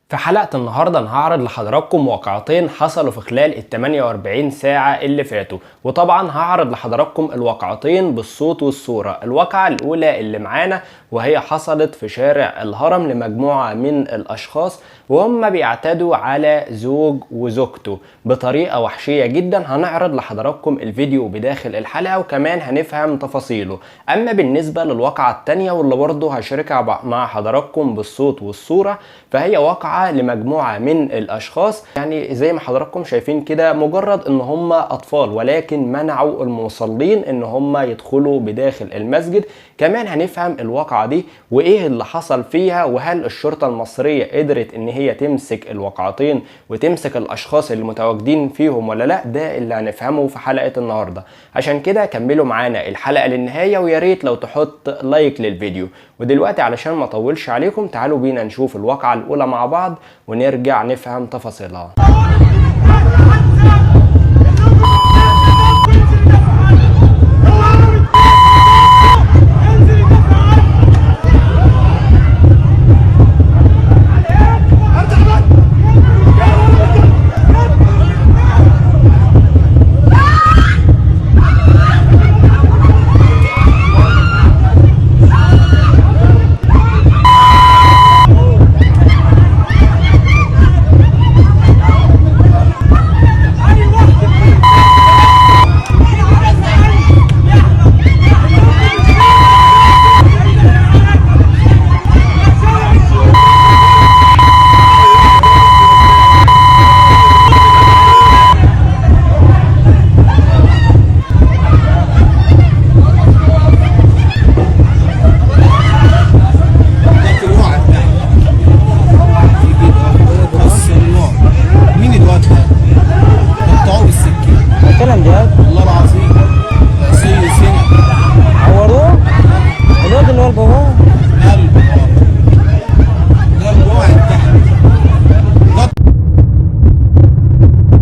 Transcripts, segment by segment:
في حلقة النهاردة أنا هعرض لحضراتكم واقعتين حصلوا في خلال ال 48 ساعة اللي فاتوا، وطبعا هعرض لحضراتكم الواقعتين بالصوت والصورة. الواقعة الأولى اللي معانا وهي حصلت في شارع الهرم لمجموعة من الأشخاص وهم بيعتدوا على زوج وزوجته بطريقة وحشية جدا. هنعرض لحضراتكم الفيديو بداخل الحلقة وكمان هنفهم تفاصيله. أما بالنسبة للواقعة التانية واللي برضه هشاركها مع حضراتكم بالصوت والصورة، فهي واقعة لمجموعة من الأشخاص، يعني زي ما حضراتكم شايفين كده مجرد ان هم أطفال، ولكن منعوا المصلين ان هم يدخلوا بداخل المسجد. كمان هنفهم الواقعة دي وايه اللي حصل فيها، وهل الشرطة المصرية قدرت ان هي تمسك الواقعتين وتمسك الأشخاص اللي متواجدين فيهم ولا لا. ده اللي هنفهمه في حلقة النهاردة. عشان كده كملوا معانا الحلقة للنهاية، ويا ريت لو تحط لايك للفيديو. ودلوقتي علشان ما اطولش عليكم تعالوا بينا نشوف الواقعة الأولى مع بعض ونرجع نفهم تفاصيلها.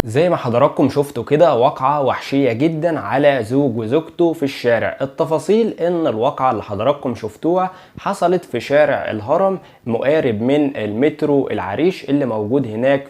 زي ما حضراتكم شفتوا كده واقعة وحشية جدا على زوج وزوجته في الشارع. التفاصيل ان الواقعة اللي حضراتكم شفتوها حصلت في شارع الهرم مقارب من المترو العريش اللي موجود هناك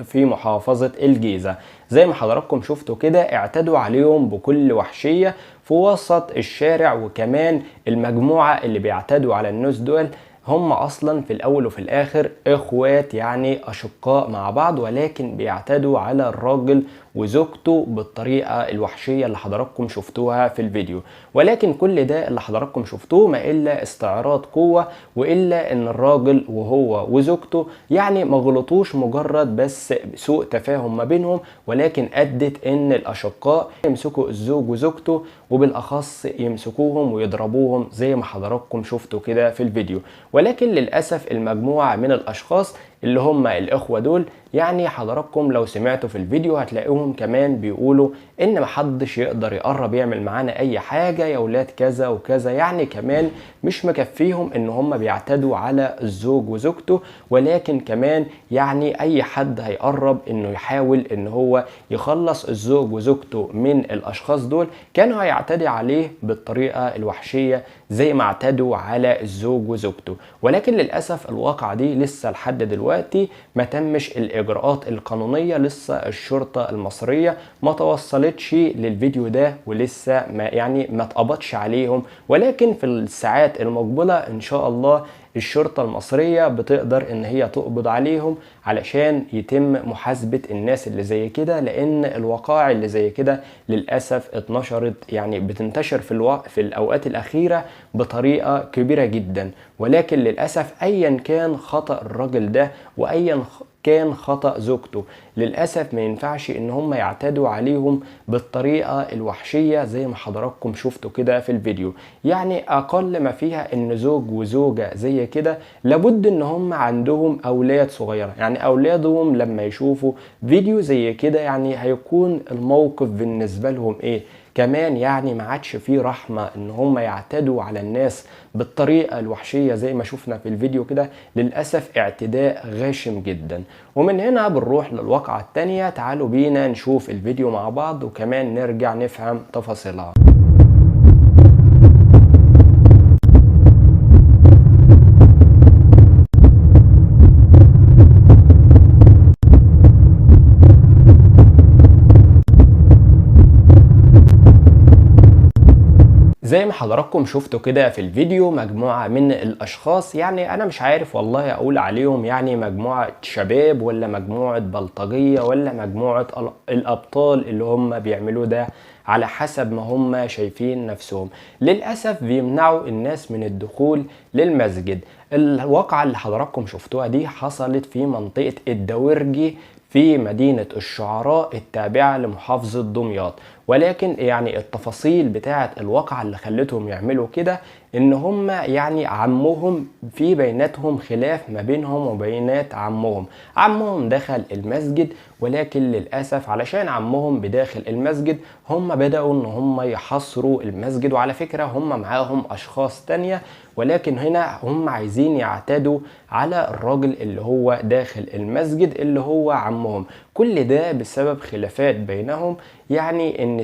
في محافظة الجيزة. زي ما حضراتكم شفتوا كده اعتدوا عليهم بكل وحشية في وسط الشارع، وكمان المجموعة اللي بيعتدوا على الناس دول هم اصلا في الاول وفي الاخر اخوات، يعني اشقاء مع بعض، ولكن بيعتدوا على الراجل وزوجته بالطريقة الوحشية اللي حضراتكم شفتوها في الفيديو. ولكن كل ده اللي حضراتكم شفتوه ما إلا استعراض قوة، وإلا إن الراجل وهو وزوجته يعني ما غلطوش، مجرد بس سوء تفاهم ما بينهم، ولكن أدت إن الأشقاء يمسكوا الزوج وزوجته، وبالأخص يمسكوهم ويضربوهم زي ما حضراتكم شفتوا كده في الفيديو. ولكن للأسف المجموعة من الأشخاص اللي هم الإخوة دول، يعني حضراتكم لو سمعتوا في الفيديو هتلاقوهم كمان بيقولوا ان محدش يقدر يقرب يعمل معانا اي حاجة يا ولاد كذا وكذا. يعني كمان مش مكفيهم ان هم بيعتدوا على الزوج وزوجته، ولكن كمان يعني اي حد هيقرب انه يحاول ان هو يخلص الزوج وزوجته من الاشخاص دول كانوا هيعتدي عليه بالطريقة الوحشية زي ما اعتدوا على الزوج وزوجته. ولكن للأسف الواقعة دي لسه لحد دلوقتي ما تمش الإجراءات القانونية، لسه الشرطة المصرية ما توصلتش للفيديو ده، ولسه ما اتقبضش عليهم. ولكن في الساعات المقبلة إن شاء الله الشرطة المصرية بتقدر ان هي تقبض عليهم علشان يتم محاسبة الناس اللي زي كده، لان الوقائع اللي زي كده للأسف اتنشرت، يعني بتنتشر في الأوقات الأخيرة بطريقة كبيرة جدا. ولكن للأسف ايا كان خطأ الراجل ده وايا كان خطأ زوجته، للأسف ما ينفعش ان هم يعتدوا عليهم بالطريقة الوحشية زي ما حضراتكم شفتوا كده في الفيديو. يعني اقل ما فيها ان زوج وزوجة زي كده لابد ان هم عندهم اولاد صغيرة، يعني اولادهم لما يشوفوا فيديو زي كده يعني هيكون الموقف بالنسبة لهم ايه كمان، يعني ما عادش فيه رحمة ان هم يعتدوا على الناس بالطريقة الوحشية زي ما شفنا في الفيديو كده. للأسف اعتداء غاشم جدا. ومن هنا بنروح للواقعة التانية. تعالوا بينا نشوف الفيديو مع بعض وكمان نرجع نفهم تفاصيلها. زي ما حضراتكم شفتوا كده في الفيديو مجموعة من الأشخاص، يعني أنا مش عارف والله أقول عليهم يعني مجموعة شباب ولا مجموعة بلطجية ولا مجموعة الأبطال اللي هم بيعملوا ده على حسب ما هم شايفين نفسهم. للأسف بيمنعوا الناس من الدخول للمسجد. الواقعة اللي حضراتكم شفتوها دي حصلت في منطقة الدويرجي في مدينة الشعراء التابعة لمحافظة دمياط. ولكن يعني التفاصيل بتاعة الواقعة اللي خلتهم يعملوا كده ان هم يعني عمهم في بيناتهم خلاف ما بينهم وبينات عمهم دخل المسجد، ولكن للأسف علشان عمهم بداخل المسجد هم بدأوا ان هم يحاصروا المسجد. وعلى فكرة هم معاهم اشخاص تانية، ولكن هنا هم عايزين يعتدوا على الراجل اللي هو داخل المسجد اللي هو عمهم. كل ده بسبب خلافات بينهم، يعني ان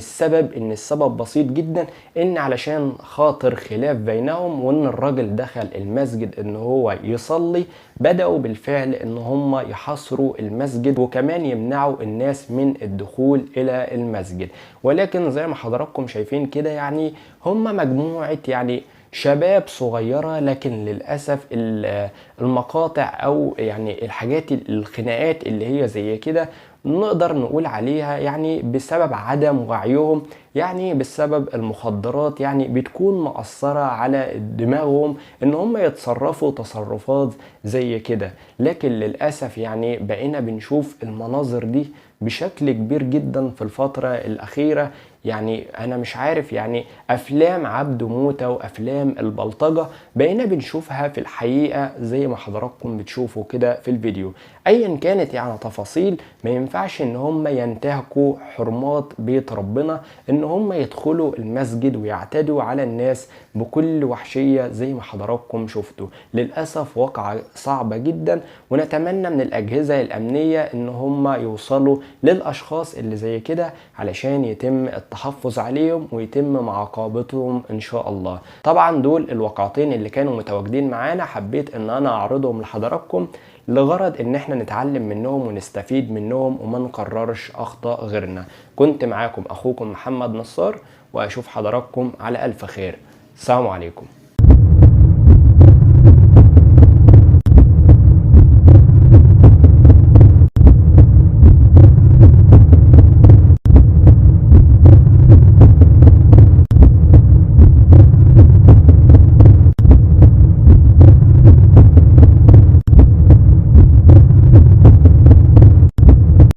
السبب بسيط جدا، ان علشان خاطر خلاف بينهم وان الراجل دخل المسجد ان هو يصلي، بدأوا بالفعل ان هم يحاصروا المسجد وكمان يمنعوا الناس من الدخول الى المسجد. ولكن زي ما حضراتكم شايفين كده يعني هم مجموعة يعني شباب صغيرة، لكن للأسف المقاطع أو يعني الخناقات اللي هي زي كده نقدر نقول عليها يعني بسبب عدم وعيهم، يعني بسبب المخدرات، يعني بتكون مأثرة على دماغهم ان هم يتصرفوا تصرفات زي كده. لكن للأسف يعني بقينا بنشوف المناظر دي بشكل كبير جدا في الفترة الأخيرة. يعني أنا مش عارف، يعني أفلام عبده موتة وأفلام البلطجة بقينا بنشوفها في الحقيقة زي ما حضراتكم بتشوفوا كده في الفيديو. أيا كانت يعني تفاصيل، ما ينفعش إن هم ينتهكوا حرمات بيت ربنا، إن هم يدخلوا المسجد ويعتدوا على الناس بكل وحشية زي ما حضراتكم شفتوا. للأسف واقعة صعبة جدا، ونتمنى من الأجهزة الأمنية إن هم يوصلوا للأشخاص اللي زي كده علشان يتم التحفظ عليهم ويتم معاقبتهم إن شاء الله. طبعا دول الواقعتين اللي كانوا متواجدين معانا، حبيت إن أنا أعرضهم لحضراتكم لغرض إن احنا نتعلم منهم ونستفيد منهم وما نكررش أخطاء غيرنا. كنت معاكم أخوكم محمد نصار، وأشوف حضراتكم على ألف خير. السلام عليكم.